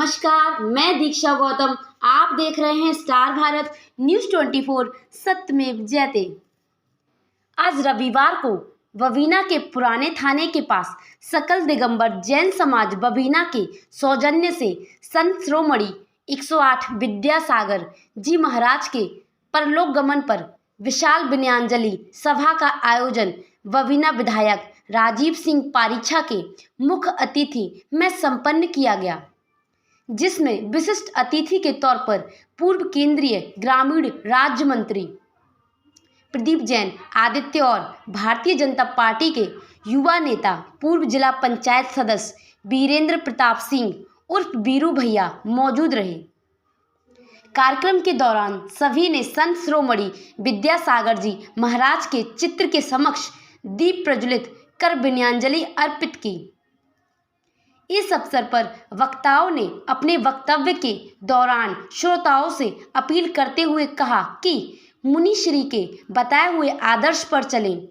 नमस्कार, मैं दीक्षा गौतम। आप देख रहे हैं स्टार भारत न्यूज़ 24 सत्यमेव जयते। आज रविवार को बबीना के पुराने थाने के पास सकल दिगंबर जैन समाज बबीना के सौजन्य से संत शिरोमणि 108 विद्यासागर जी महाराज के परलोक गमन पर विशाल विनयाञ्जलि सभा का आयोजन बबीना विधायक राजीव सिंह पारीछा के मुख्य अतिथि में संपन्न किया गया, जिसमें विशिष्ट अतिथि के तौर पर पूर्व केंद्रीय ग्रामीण राज्य मंत्री प्रदीप जैन आदित्य और भारतीय जनता पार्टी के युवा नेता पूर्व जिला पंचायत सदस्य वीरेंद्र प्रताप सिंह उर्फ वीरू भैया मौजूद रहे। कार्यक्रम के दौरान सभी ने संत शिरोमणि विद्यासागर जी महाराज के चित्र के समक्ष दीप प्रज्वलित कर विनयाञ्जलि अर्पित की। इस अवसर पर वक्ताओं ने अपने वक्तव्य के दौरान श्रोताओं से अपील करते हुए कहा कि मुनिश्री के बताए हुए आदर्श पर चलें,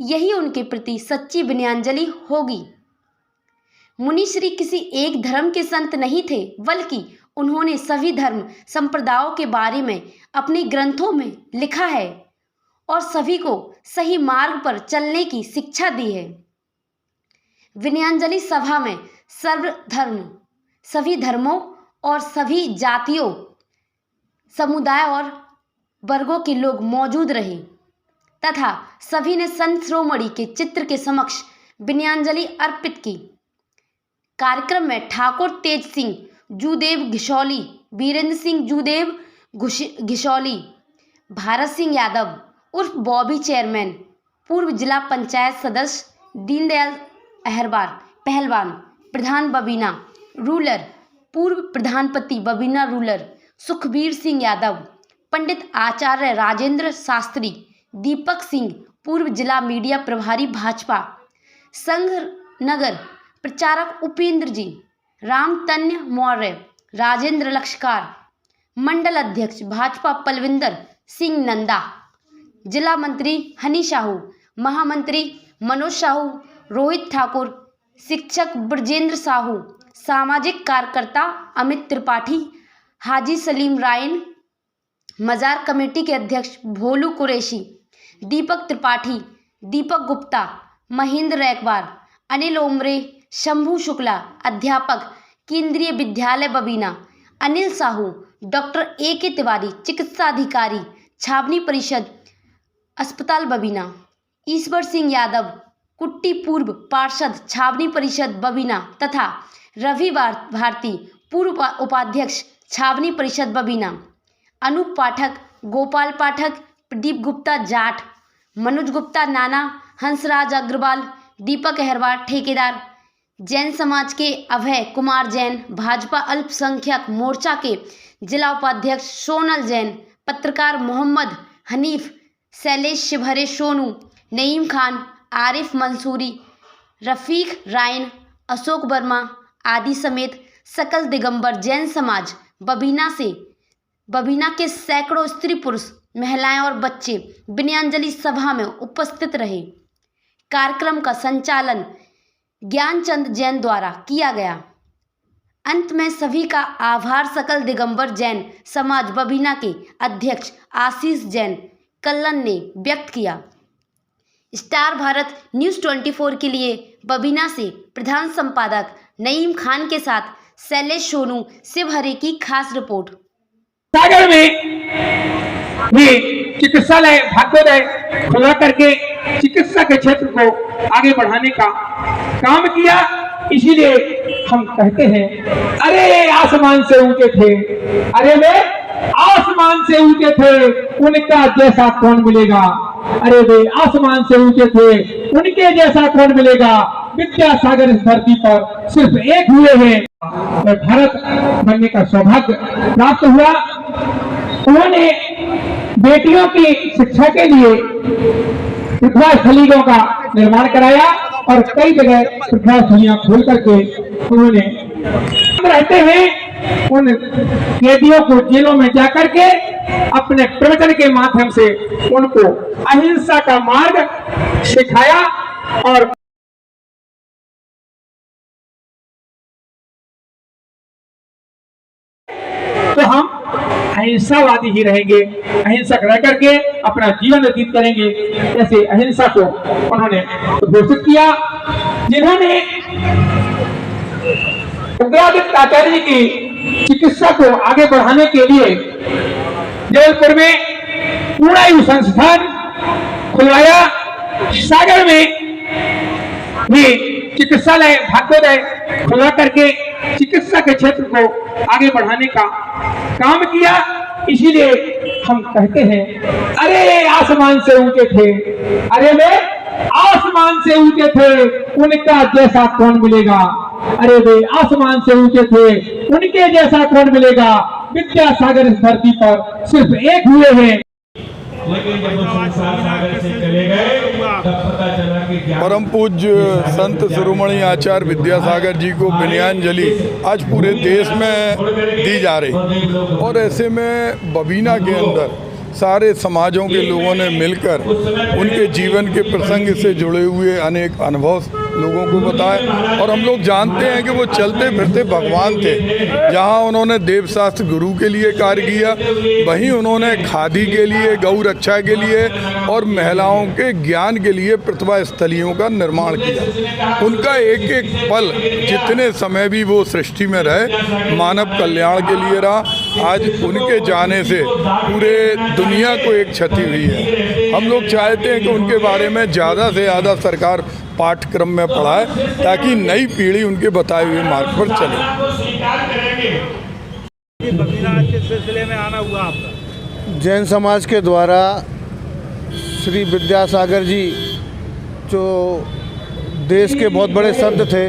यही उनके प्रति सच्ची विनयाञ्जलि होगी। मुनिश्री किसी एक धर्म के संत नहीं थे, बल्कि उन्होंने सभी धर्म संप्रदायों के बारे में अपने ग्रंथों में लिखा है और सभी को सही मार्ग पर चलने की शिक्षा दी है। विनयाञ्जलि सभा में सभी धर्मों और सभी जातियों, समुदाय और वर्गों के लोग मौजूद रहे तथा सभी ने संत शिरोमणि के चित्र के समक्ष विनयाञ्जलि अर्पित की। कार्यक्रम में ठाकुर तेज सिंह जूदेव घिसौली, वीरेंद्र सिंह जूदेव घिसौली, भारत सिंह यादव उर्फ बॉबी चेयरमैन, पूर्व जिला पंचायत सदस्य दीनदयाल पहलवान, प्रधान बबीना रूरल, पूर्व प्रधानपति बबीना रूरल सुखबीर सिंह यादव, पंडित आचार्य राजेंद्र शास्त्री, दीपक सिंह पूर्व जिला मीडिया प्रभारी भाजपा, संघ नगर प्रचारक उपेंद्र जी, रामतन्य मौर्य, राजेंद्र लक्षकार, मंडल अध्यक्ष भाजपा पलविंदर सिंह नंदा, जिला मंत्री हनी साहू, महामंत्री मनोज साहू, रोहित ठाकुर, शिक्षक ब्रजेंद्र साहू, सामाजिक कार्यकर्ता अमित त्रिपाठी, हाजी सलीम रायन, मजार कमेटी के अध्यक्ष भोलू कुरैशी, दीपक त्रिपाठी, दीपक गुप्ता, महेंद्र रैकबार, अनिल ओमरे, शंभू शुक्ला, अध्यापक केंद्रीय विद्यालय बबीना, अनिल साहू, डॉक्टर A.K. तिवारी, चिकित्सा अधिकारी, छावनी परिषद अस्पताल बबीना, ईश्वर सिंह यादव, कुट्टी पूर्व पार्षद छावनी परिषद बबीना तथा रवि भारती, पूर्व उपाध्यक्ष छावनी परिषद बबीना, अनूप पाठक, गोपाल पाठक, प्रदीप गुप्ता जाट, मनोज गुप्ता नाना, हंसराज अग्रवाल, दीपक अहरवाल ठेकेदार, जैन समाज के अभय कुमार जैन, भाजपा अल्पसंख्यक मोर्चा के जिला उपाध्यक्ष सोनल जैन, पत्रकार मोहम्मद हनीफ, शैलेश शिवहरे सोनू, नईम खान, आरिफ मंसूरी, रफीक रायन, अशोक वर्मा आदि समेत सकल दिगंबर जैन समाज बबीना के सैकड़ों स्त्री पुरुष, महिलाएं और बच्चे विनयाञ्जलि सभा में उपस्थित रहे। कार्यक्रम का संचालन ज्ञानचंद जैन द्वारा किया गया। अंत में सभी का आभार सकल दिगंबर जैन समाज बबीना के अध्यक्ष आशीष जैन कल्लन ने व्यक्त किया। स्टार भारत न्यूज़ 24 के लिए बबीना से प्रधान संपादक नईम खान के साथ शैलेश सोनू शिवहरे की खास रिपोर्ट। सागर में भी चिकित्सालय भाग्योदय खुला करके चिकित्सा के क्षेत्र को आगे बढ़ाने का काम किया। इसीलिए हम कहते हैं, अरे आसमान से ऊंचे थे, अरे वे आसमान से ऊंचे थे, उनका जैसा कौन मिलेगा। अरे वे आसमान से ऊंचे थे, उनके जैसा कौन मिलेगा। विद्यासागर इस धरती पर सिर्फ एक हुए हैं, भारत बनने का सौभाग्य प्राप्त हुआ। उन्होंने बेटियों की शिक्षा के लिए पृथ्वास्थलियों का निर्माण कराया और कई जगह पृथ्वास्थलियां खोल करके उन्होंने रहते हैं उन कैदियों को जेलों में जाकर के अपने प्रवचन के माध्यम से उनको अहिंसा का मार्ग सिखाया और अहिंसावादी ही रहेंगे, अहिंसक रह करके अपना जीवन व्यतीत करेंगे। ऐसे अहिंसा को उन्होंने घोषित किया। जिन्होंने उग्रादित्य आचार्य जी की चिकित्सा को आगे बढ़ाने के लिए जबलपुर में पूर्णायु संस्थान खुलवाया। सागर में भी चिकित्सालय भाग्योदय खुलवा करके चिकित्सा के क्षेत्र को आगे बढ़ाने का काम किया। इसीलिए हम कहते हैं, अरे आसमान से ऊंचे थे, अरे वे आसमान से ऊंचे थे, उनका जैसा कौन मिलेगा। अरे वे आसमान से ऊंचे थे, उनके जैसा कौन मिलेगा। विद्यासागर इस धरती पर सिर्फ एक हुए हैं, लेकिन जब वो संसार सागर से चले गए तब पता चला कि परम पूज्य संत शिरोमणि आचार्य विद्यासागर जी को विनयाञ्जलि आज पूरे देश में दी जा रही। और ऐसे में बबीना के अंदर सारे समाजों के लोगों ने मिलकर उनके जीवन के प्रसंग से जुड़े हुए अनेक अनुभव लोगों को बताए। और हम लोग जानते हैं कि वो चलते फिरते भगवान थे। जहाँ उन्होंने देवशास्त्र गुरु के लिए कार्य किया, वहीं उन्होंने खादी के लिए, गौ रक्षा के लिए और महिलाओं के ज्ञान के लिए प्रतिभा स्थलियों का निर्माण किया। उनका एक एक पल जितने समय भी वो सृष्टि में रहे मानव कल्याण के लिए रहा। आज उनके जाने से पूरे दुनिया को एक क्षति हुई है। हम लोग चाहते हैं कि उनके बारे में ज़्यादा से ज़्यादा सरकार पाठ्यक्रम में पढ़ाए ताकि नई पीढ़ी उनके बताए हुए मार्ग पर चले। के सिलसिले में आना हुआ आपका जैन समाज के द्वारा श्री विद्यासागर जी जो देश के बहुत बड़े संत थे,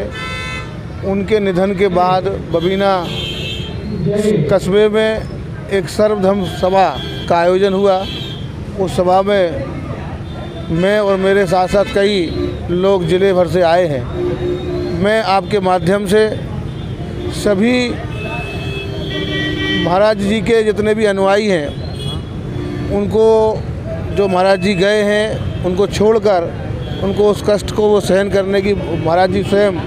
उनके निधन के बाद बबीना कस्बे में एक सर्वधर्म सभा का आयोजन हुआ। उस सभा में मैं और मेरे साथ साथ कई लोग जिले भर से आए हैं। मैं आपके माध्यम से सभी महाराज जी के जितने भी अनुयायी हैं, उनको जो महाराज जी गए हैं उनको छोड़कर उनको उस कष्ट को वो सहन करने की महाराज जी स्वयं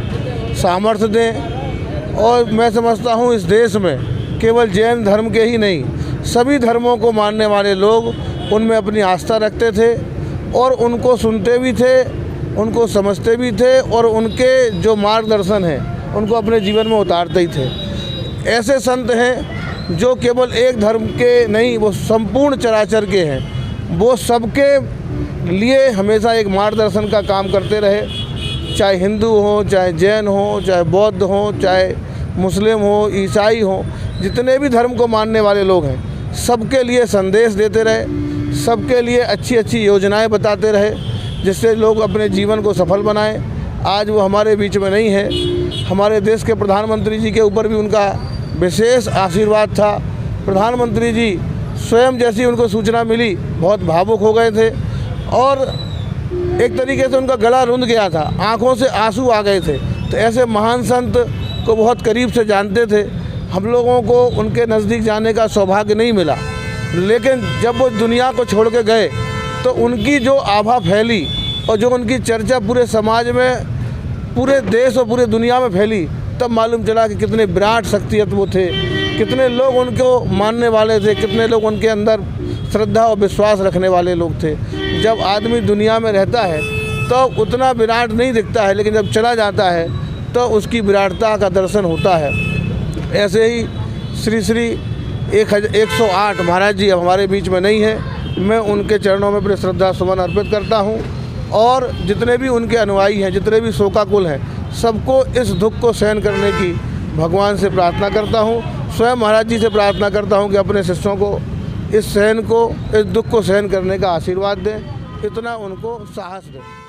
सामर्थ्य दें। और मैं समझता हूँ इस देश में केवल जैन धर्म के ही नहीं, सभी धर्मों को मानने वाले लोग उनमें अपनी आस्था रखते थे और उनको सुनते भी थे, उनको समझते भी थे और उनके जो मार्गदर्शन है उनको अपने जीवन में उतारते ही थे। ऐसे संत हैं जो केवल एक धर्म के नहीं, वो संपूर्ण चराचर के हैं। वो सबके लिए हमेशा एक मार्गदर्शन का काम करते रहे, चाहे हिंदू हो, चाहे जैन हो, चाहे बौद्ध हो, चाहे मुस्लिम हो, ईसाई हो, जितने भी धर्म को मानने वाले लोग हैं सबके लिए संदेश देते रहे, सबके लिए अच्छी अच्छी योजनाएं बताते रहे जिससे लोग अपने जीवन को सफल बनाएं। आज वो हमारे बीच में नहीं है। हमारे देश के प्रधानमंत्री जी के ऊपर भी उनका विशेष आशीर्वाद था। प्रधानमंत्री जी स्वयं जैसी उनको सूचना मिली बहुत भावुक हो गए थे और एक तरीके से उनका गला रुंध गया था, आंखों से आंसू आ गए थे। तो ऐसे महान संत को बहुत करीब से जानते थे। हम लोगों को उनके नज़दीक जाने का सौभाग्य नहीं मिला, लेकिन जब वो दुनिया को छोड़ के गए तो उनकी जो आभा फैली और जो उनकी चर्चा पूरे समाज में, पूरे देश और पूरे दुनिया में फैली, तब मालूम चला कि कितने विराट शख्सियत वो थे, कितने लोग उनको मानने वाले थे, कितने लोग उनके अंदर श्रद्धा और विश्वास रखने वाले लोग थे। जब आदमी दुनिया में रहता है तो उतना विराट नहीं दिखता है, लेकिन जब चला जाता है तो उसकी विराटता का दर्शन होता है। ऐसे ही श्री श्री 108 महाराज जी अब हमारे बीच में नहीं है। मैं उनके चरणों में अपने श्रद्धा सुमन अर्पित करता हूँ और जितने भी उनके अनुयायी हैं, जितने भी शोकाकुल हैं, सबको इस दुख को सहन करने की भगवान से प्रार्थना करता हूँ। स्वयं महाराज जी से प्रार्थना करता हूँ कि अपने शिष्यों को इस दुख को सहन करने का आशीर्वाद दें, इतना उनको साहस दें।